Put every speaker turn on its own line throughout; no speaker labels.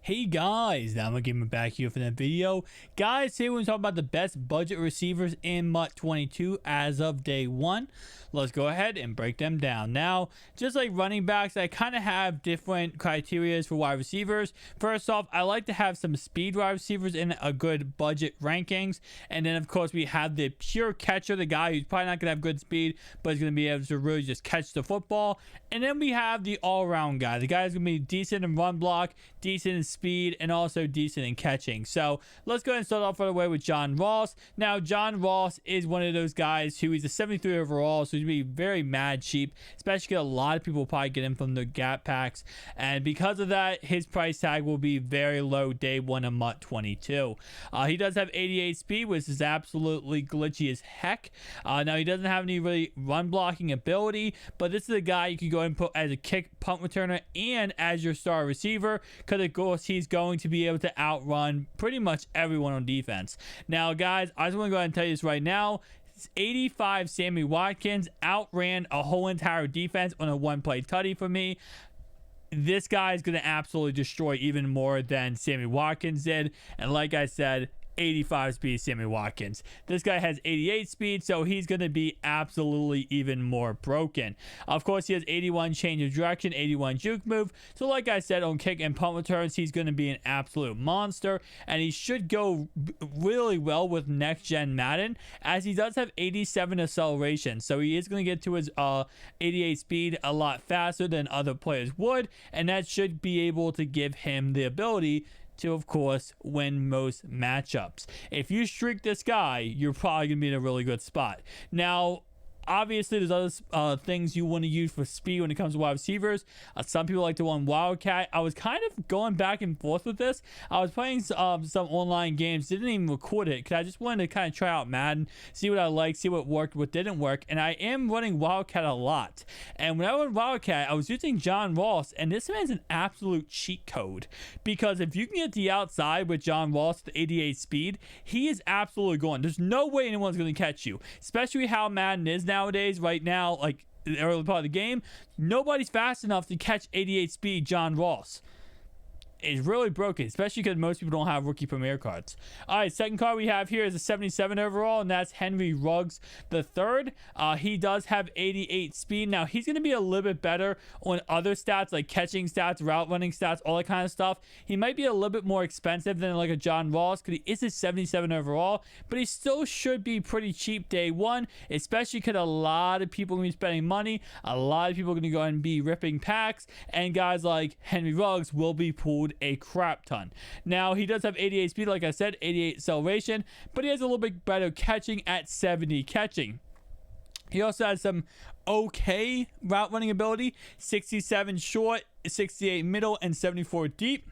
Hey guys, now I'm gonna back here for that video. Guys, today we're going to talk about the best budget receivers in MUT 22 as of day one. Let's go ahead and break them down. Now, just like running backs, I kind of have different criteria for wide receivers. First off, I like to have some speed wide receivers in a good budget rankings. And then, of course, we have the pure catcher, the guy who's probably not going to have good speed, but is going to be able to really just catch the football. And then we have the all-around guy. The guy's going to be decent in run block, decent in speed, and also decent in catching. So let's go ahead and start off right away with John Ross. Now, John Ross is one of those guys who he's a 73 overall, so he's going to be very mad cheap, especially a lot of people will probably get him from the gap packs. And because of that, his price tag will be very low day one of MUT 22. He does have 88 speed, which is absolutely glitchy as heck. Now, he doesn't have any really run blocking ability, but this is a guy you can go ahead and put as a kick punt returner and as your star receiver, because of course he's going to be able to outrun pretty much everyone on defense. Now, guys, I just want to go ahead and tell you this right now. 85 Sammy Watkins outran a whole entire defense on a one-play tutty for me. This guy is going to absolutely destroy even more than Sammy Watkins did. And like I said, 85 speed Sammy Watkins. This guy has 88 speed, so he's going to be absolutely even more broken. Of course, he has 81 change of direction, 81 juke move. So like I said, on kick and punt returns, he's going to be an absolute monster, and he should go really well with next gen Madden, as he does have 87 acceleration. So he is going to get to his 88 speed a lot faster than other players would, and that should be able to give him the ability to, of course, win most matchups. If you streak this guy, you're probably going to be in a really good spot. Now, obviously, there's other things you want to use for speed when it comes to wide receivers. Some people like to run Wildcat. I was kind of going back and forth with this. I was playing some online games, didn't even record it because I just wanted to kind of try out Madden, see what I liked, see what worked, what didn't work. And I am running Wildcat a lot. And when I run Wildcat, I was using John Ross, and this man's an absolute cheat code. Because if you can get the outside with John Ross at 88 speed, he is absolutely going. There's no way anyone's going to catch you, especially how Madden is nowadays. Right now, like the early part of the game, nobody's fast enough to catch 88 speed John Ross. It's really broken, especially because most people don't have rookie premier cards. All right, second card we have here is a 77 overall, and that's Henry Ruggs the third. He does have 88 speed. Now, he's going to be a little bit better on other stats like catching stats, route running stats, all that kind of stuff. He might be a little bit more expensive than like a John Ross because he is a 77 overall, but he still should be pretty cheap day one, especially because a lot of people are going to be spending money. A lot of people are going to go and be ripping packs, and guys like Henry Ruggs will be pulled a crap ton. Now, he does have 88 speed, like I said, 88 acceleration, but he has a little bit better catching at 70 catching. He also has some okay route running ability, 67 short, 68 middle, and 74 deep,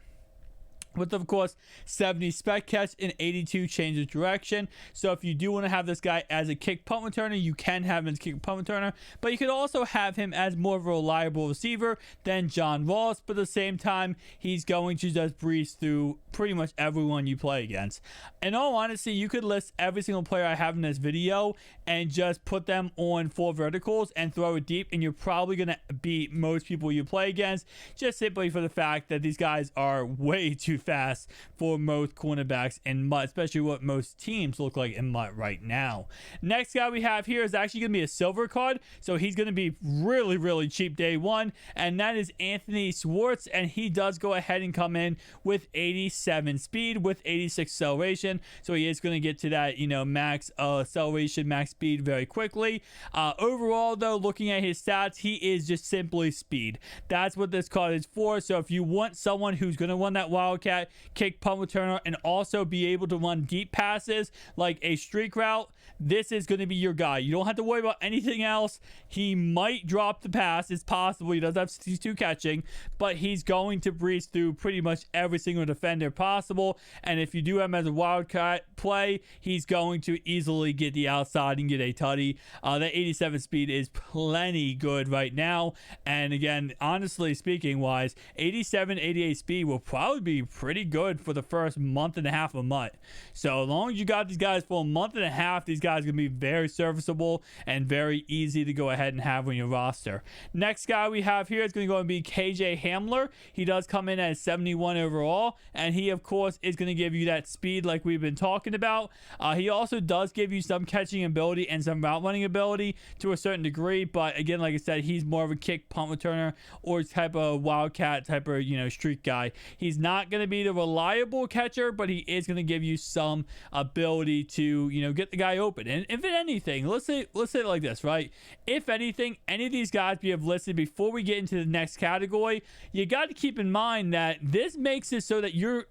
with, of course, 70 spec catch and 82 change of direction. So if you do want to have this guy as a kick punt returner, you can have him as a kick punt returner, but you could also have him as more of a reliable receiver than John Ross, but at the same time, he's going to just breeze through pretty much everyone you play against. In all honesty, you could list every single player I have in this video and just put them on 4 verticals and throw it deep, and you're probably going to beat most people you play against, just simply for the fact that these guys are way too fast for most cornerbacks in MUT, especially what most teams look like in MUT right now. Next guy we have here is actually going to be a silver card, so he's going to be really, really cheap day one, and that is Anthony Schwartz, and he does go ahead and come in with 87 speed with 86 acceleration, so he is going to get to that, max acceleration, max speed very quickly. Overall, though, looking at his stats, he is just simply speed. That's what this card is for. So if you want someone who's going to run that Wildcat, kick punt returner, and also be able to run deep passes like a streak route, this is going to be your guy. You don't have to worry about anything else. He might drop the pass. It's possible. He does have 62 catching, but he's going to breeze through pretty much every single defender possible. And if you do have him as a Wildcat play, he's going to easily get the outside and get a tutty. That 87 speed is plenty good right now. And again, honestly speaking wise, 87, 88 speed will probably be pretty good for the first month and a half of MUT. So as long as you got these guys for a month and a half, these guys are going to be very serviceable and very easy to go ahead and have on your roster. Next guy we have here is going to go and be KJ Hamler. He does come in at 71 overall, and he of course is going to give you that speed like we've been talking about. He also does give you some catching ability and some route running ability to a certain degree, but again, like I said, he's more of a kick punt returner or type of wildcat type of, you know, streak guy. He's not going to be the reliable catcher, but he is going to give you some ability to, you know, get the guy open. And if anything, let's say it like this, right? If anything, any of these guys we have listed before we get into the next category, you got to keep in mind that this makes it so that you're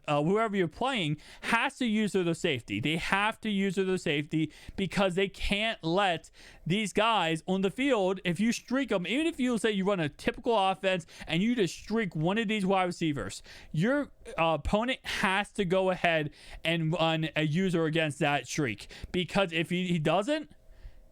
whoever you're playing has to use their safety. They have to use their safety because they can't let these guys on the field, if you streak them, even if you say you run a typical offense and you just streak one of these wide receivers, your opponent has to go ahead and run a user against that streak, because if he doesn't,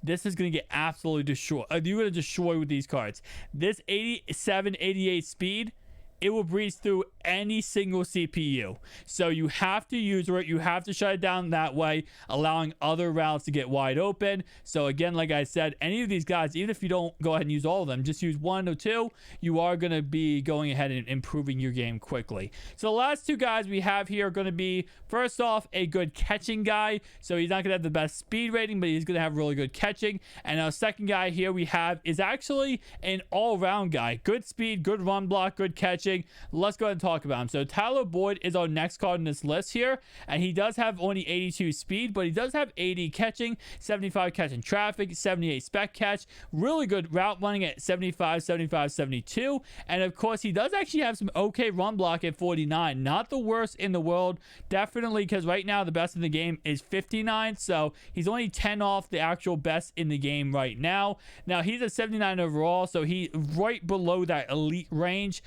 this is going to get absolutely destroyed. You're going to destroy with these cards. This 87, 88 speed, it will breeze through any single CPU. So you have to use it. You have to shut it down that way, allowing other routes to get wide open. So again, like I said, any of these guys, even if you don't go ahead and use all of them, just use one or two, you are going to be going ahead and improving your game quickly. So the last two guys we have here are going to be, first off, a good catching guy. So he's not going to have the best speed rating, but he's going to have really good catching. And our second guy here we have is actually an all-around guy. Good speed, good run block, good catching. Let's go ahead and talk about him. So Tyler Boyd is our next card in this list here, and he does have only 82 speed, but he does have 80 catching, 75 catching traffic, 78 spec catch, really good route running at 75, 75, 72, and of course he does actually have some okay run block at 49. Not the worst in the world, definitely, because right now the best in the game is 59, so he's only 10 off the actual best in the game right now. Now he's a 79 overall, so he's right below that elite range.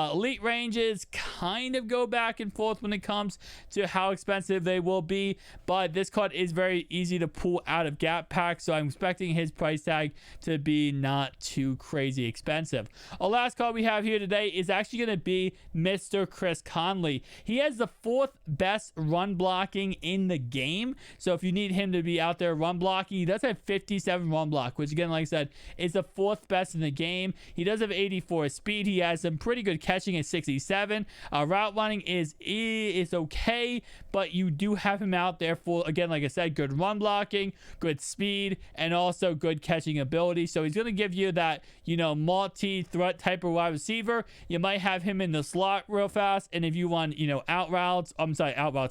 Elite ranges kind of go back and forth when it comes to how expensive they will be, but this card is very easy to pull out of gap packs, so I'm expecting his price tag to be not too crazy expensive. Our last card we have here today is actually going to be Mr. Chris Conley. He has the 4th best run blocking in the game, so if you need him to be out there run blocking, he does have 57 run block, which again, like I said, is the 4th best in the game. He does have 84 speed. He has some pretty good catching at 67. Route running is okay, but you do have him out there for, again, like I said, good run blocking, good speed, and also good catching ability. So he's going to give you that, you know, multi-threat type of wide receiver. You might have him in the slot real fast, and if you want, you know, out route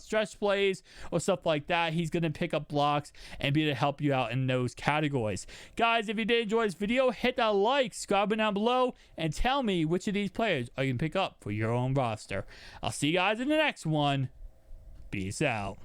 stretch plays or stuff like that, he's going to pick up blocks and be able to help you out in those categories. Guys, if you did enjoy this video, hit that like, subscribe down below, and tell me which of these players are you can pick up for your own roster. I'll see you guys in the next one. Peace out.